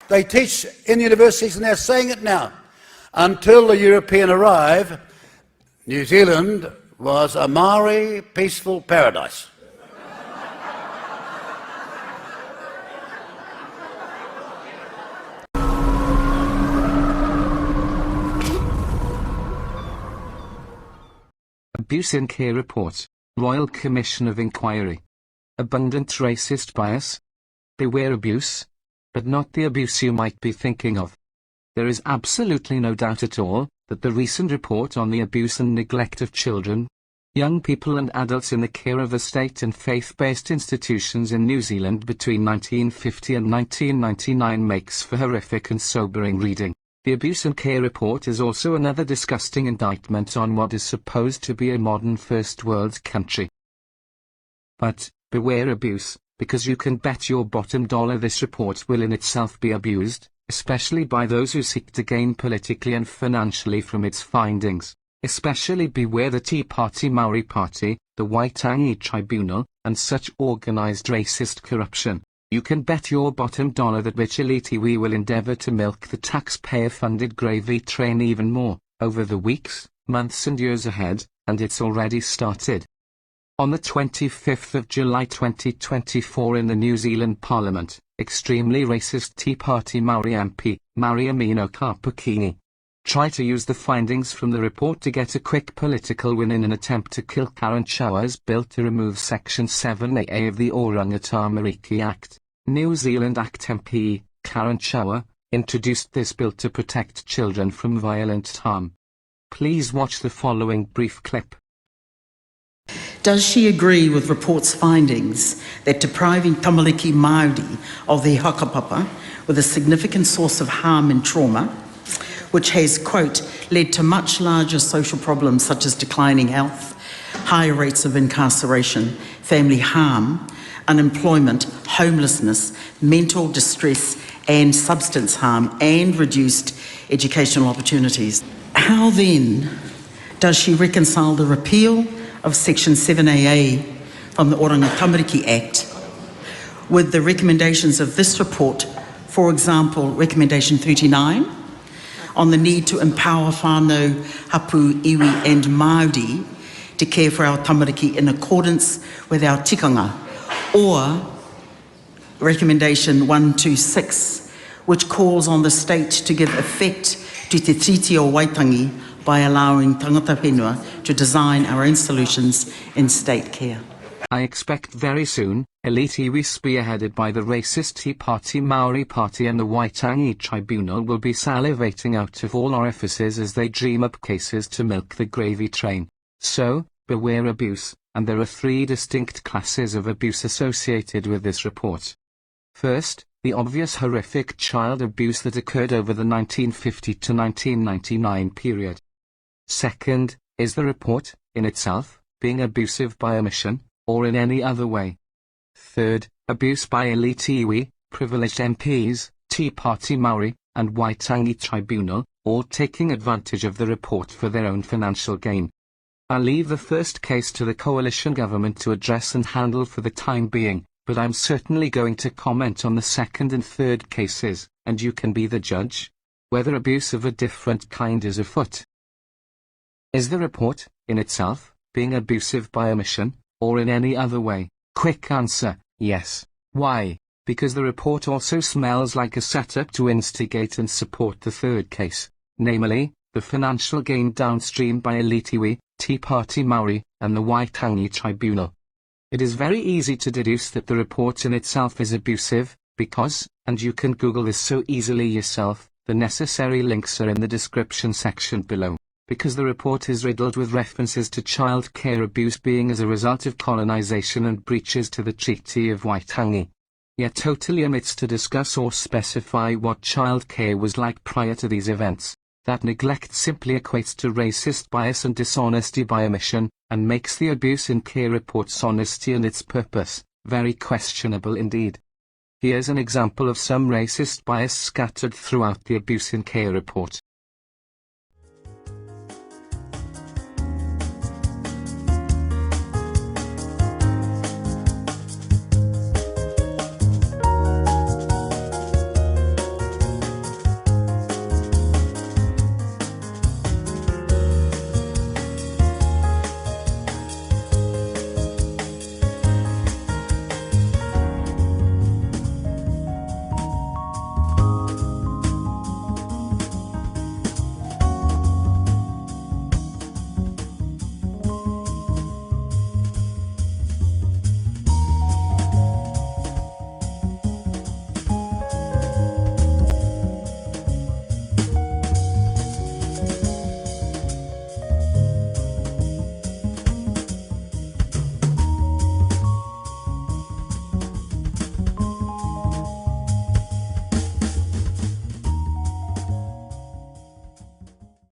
They teach in universities, and they're saying it now. Until the European arrived, New Zealand was a Maori peaceful paradise. Abuse in Care Report. Royal Commission of Inquiry. Abundant racist bias. Beware abuse. But not the abuse you might be thinking of. There is absolutely no doubt at all that the recent report on the abuse and neglect of children, young people and adults in the care of the state and faith-based institutions in New Zealand between 1950 and 1999 makes for horrific and sobering reading. The Abuse and Care Report is also another disgusting indictment on what is supposed to be a modern first world country. But, beware abuse, because you can bet your bottom dollar this report will in itself be abused, especially by those who seek to gain politically and financially from its findings. Especially beware the Tea Party Maori Party, the Waitangi Tribunal, and such organised racist corruption. You can bet your bottom dollar that rich elite we will endeavour to milk the taxpayer-funded gravy train even more, over the weeks, months and years ahead, and it's already started. On the 25th of July 2024 in the New Zealand Parliament, extremely racist Tea Party Maori MP, Mariamino Kapukini, tried to use the findings from the report to get a quick political win in an attempt to kill Geraint Shower's bill to remove Section 7AA of the Orangatamariki Act. New Zealand Act MP, Geraint Shower, introduced this bill to protect children from violent harm. Please watch the following brief clip. Does she agree with report's findings that depriving tamariki Māori of their hakapapa was a significant source of harm and trauma, which has, quote, led to much larger social problems such as declining health, higher rates of incarceration, family harm, unemployment, homelessness, mental distress and substance harm, and reduced educational opportunities? How then does she reconcile the repeal of Section 7AA from the Orangatamariki Act with the recommendations of this report, for example, Recommendation 39, on the need to empower whānau, hapu, iwi and Māori to care for our tamariki in accordance with our tikanga, or Recommendation 126, which calls on the state to give effect to te tiriti o Waitangi by allowing tangata whenua to design our own solutions in state care. I expect very soon, elite iwi spearheaded by the racist Tea Party Maori Party and the Waitangi Tribunal will be salivating out of all orifices as they dream up cases to milk the gravy train. So, beware abuse, and there are three distinct classes of abuse associated with this report. First, the obvious horrific child abuse that occurred over the 1950 to 1999 period. Second, is the report, in itself, being abusive by omission, or in any other way. Third, abuse by elite iwi, privileged MPs, Tea Party Maori, and Waitangi Tribunal, all taking advantage of the report for their own financial gain. I'll leave the first case to the coalition government to address and handle for the time being, but I'm certainly going to comment on the second and third cases, and you can be the judge, whether abuse of a different kind is afoot. Is the report, in itself, being abusive by omission, or in any other way? Quick answer, yes. Why? Because the report also smells like a setup to instigate and support the third case, namely, the financial gain downstream by elite iwi, Tea Party Maori, and the Waitangi Tribunal. It is very easy to deduce that the report in itself is abusive, because, and you can Google this so easily yourself, the necessary links are in the description section below. Because the report is riddled with references to child care abuse being as a result of colonization and breaches to the Treaty of Waitangi. Yet totally omits to discuss or specify what child care was like prior to these events. That neglect simply equates to racist bias and dishonesty by omission, and makes the Abuse in Care report's honesty and its purpose very questionable indeed. Here's an example of some racist bias scattered throughout the Abuse in Care report.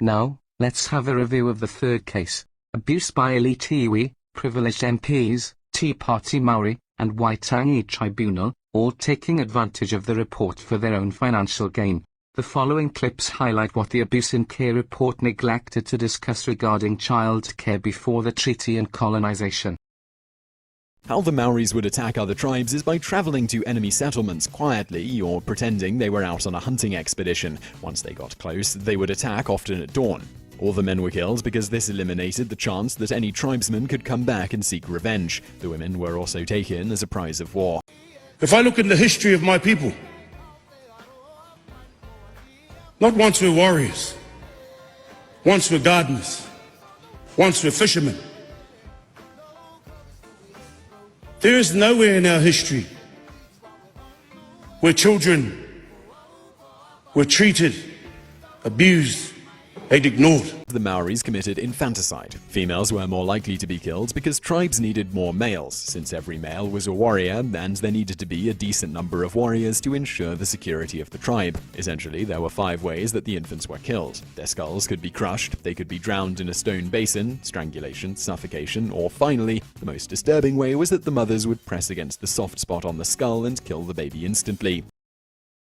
Now, let's have a review of the third case. Abuse by elite iwi, privileged MPs, Tea Party Maori, and Waitangi Tribunal, all taking advantage of the report for their own financial gain. The following clips highlight what the Abuse in Care report neglected to discuss regarding child care before the treaty and colonization. How the Maoris would attack other tribes is by traveling to enemy settlements quietly or pretending they were out on a hunting expedition. Once they got close, they would attack, often at dawn. All the men were killed because this eliminated the chance that any tribesman could come back and seek revenge. The women were also taken as a prize of war. If I look at the history of my people, not once were warriors, once were gardeners, once were fishermen. There is nowhere in our history where children were treated, abused, and ignored. The Maoris committed infanticide. Females were more likely to be killed because tribes needed more males, since every male was a warrior and there needed to be a decent number of warriors to ensure the security of the tribe. Essentially, there were 5 ways that the infants were killed. Their skulls could be crushed, they could be drowned in a stone basin, strangulation, suffocation, or finally, the most disturbing way was that the mothers would press against the soft spot on the skull and kill the baby instantly.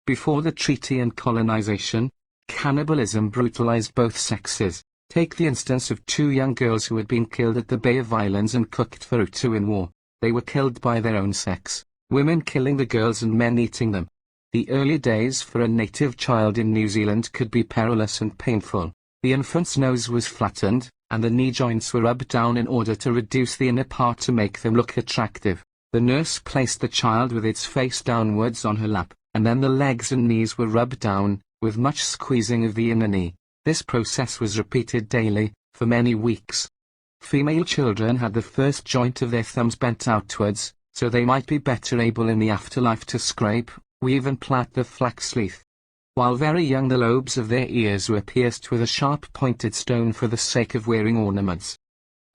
Before the treaty and colonization, cannibalism brutalized both sexes. Take the instance of 2 young girls who had been killed at the Bay of Islands and cooked for utu in war. They were killed by their own sex, women killing the girls and men eating them. The early days for a native child in New Zealand could be perilous and painful. The infant's nose was flattened, and the knee joints were rubbed down in order to reduce the inner part to make them look attractive. The nurse placed the child with its face downwards on her lap, and then the legs and knees were rubbed down, with much squeezing of the inner knee. This process was repeated daily, for many weeks. Female children had the first joint of their thumbs bent outwards, so they might be better able in the afterlife to scrape, weave and plait the flax leaf. While very young, the lobes of their ears were pierced with a sharp pointed stone for the sake of wearing ornaments.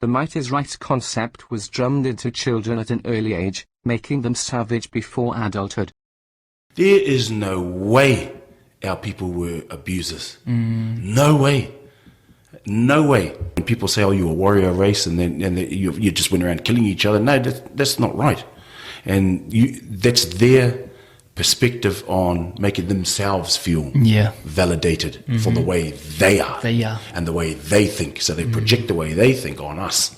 The might is right concept was drummed into children at an early age, making them savage before adulthood. There is no way our people were abusers. No way. No way. When people say, oh, you're a warrior race and then you just went around killing each other, no, that's not right. And that's their perspective on making themselves feel validated for the way they are. And the way they think. So they project the way they think on us.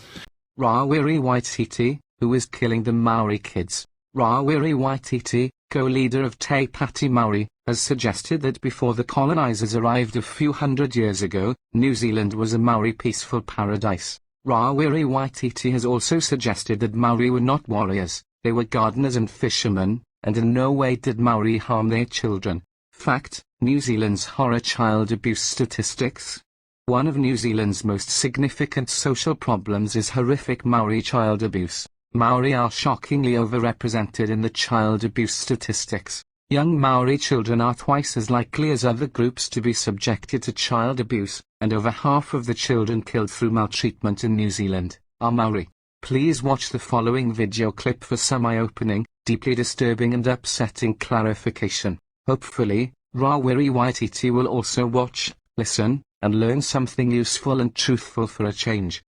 Rawiri Waititi, who is killing the Maori kids. Rawiri Waititi, co-leader of Te Pati Maori, has suggested that before the colonizers arrived a few hundred years ago, New Zealand was a Maori peaceful paradise. Rawiri Waititi has also suggested that Maori were not warriors, they were gardeners and fishermen, and in no way did Maori harm their children. Fact, New Zealand's horror child abuse statistics. One of New Zealand's most significant social problems is horrific Maori child abuse. Maori are shockingly overrepresented in the child abuse statistics. Young Maori children are twice as likely as other groups to be subjected to child abuse, and over half of the children killed through maltreatment in New Zealand are Maori. Please watch the following video clip for some eye-opening, deeply disturbing and upsetting clarification. Hopefully, Rawiri Waititi will also watch, listen, and learn something useful and truthful for a change.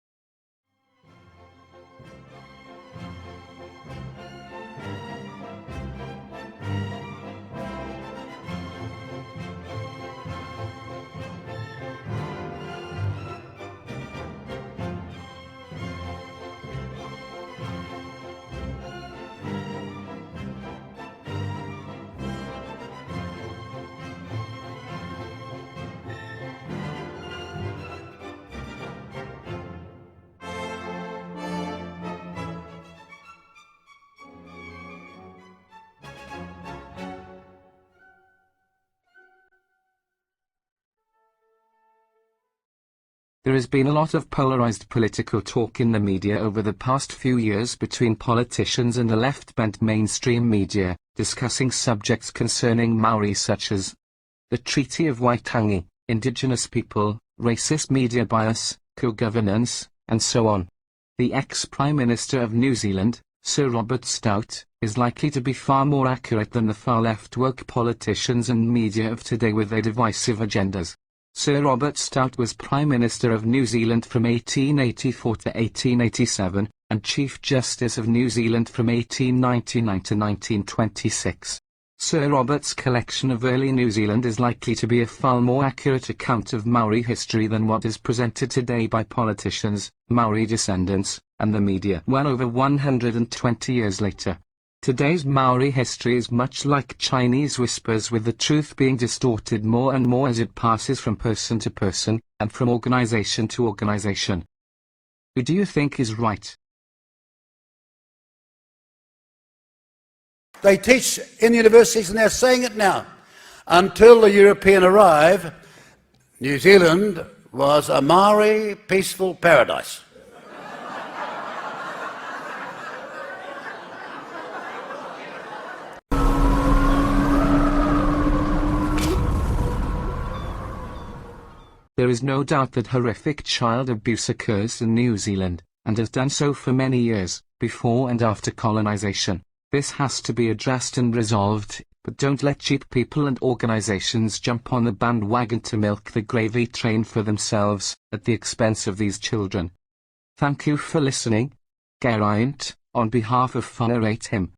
There has been a lot of polarized political talk in the media over the past few years between politicians and the left-bent mainstream media, discussing subjects concerning Maori such as the Treaty of Waitangi, Indigenous people, racist media bias, co-governance, and so on. The ex-Prime Minister of New Zealand, Sir Robert Stout, is likely to be far more accurate than the far-left woke politicians and media of today with their divisive agendas. Sir Robert Stout was Prime Minister of New Zealand from 1884 to 1887, and Chief Justice of New Zealand from 1899 to 1926. Sir Robert's collection of early New Zealand is likely to be a far more accurate account of Maori history than what is presented today by politicians, Maori descendants, and the media well over 120 years later. Today's Maori history is much like Chinese whispers, with the truth being distorted more and more as it passes from person to person, and from organization to organization. Who do you think is right? They teach in universities, and they're saying it now. Until the European arrived, New Zealand was a Maori peaceful paradise. There is no doubt that horrific child abuse occurs in New Zealand, and has done so for many years, before and after colonization. This has to be addressed and resolved, but don't let cheap people and organizations jump on the bandwagon to milk the gravy train for themselves, at the expense of these children. Thank you for listening. Geraint, on behalf of WhangareiTim.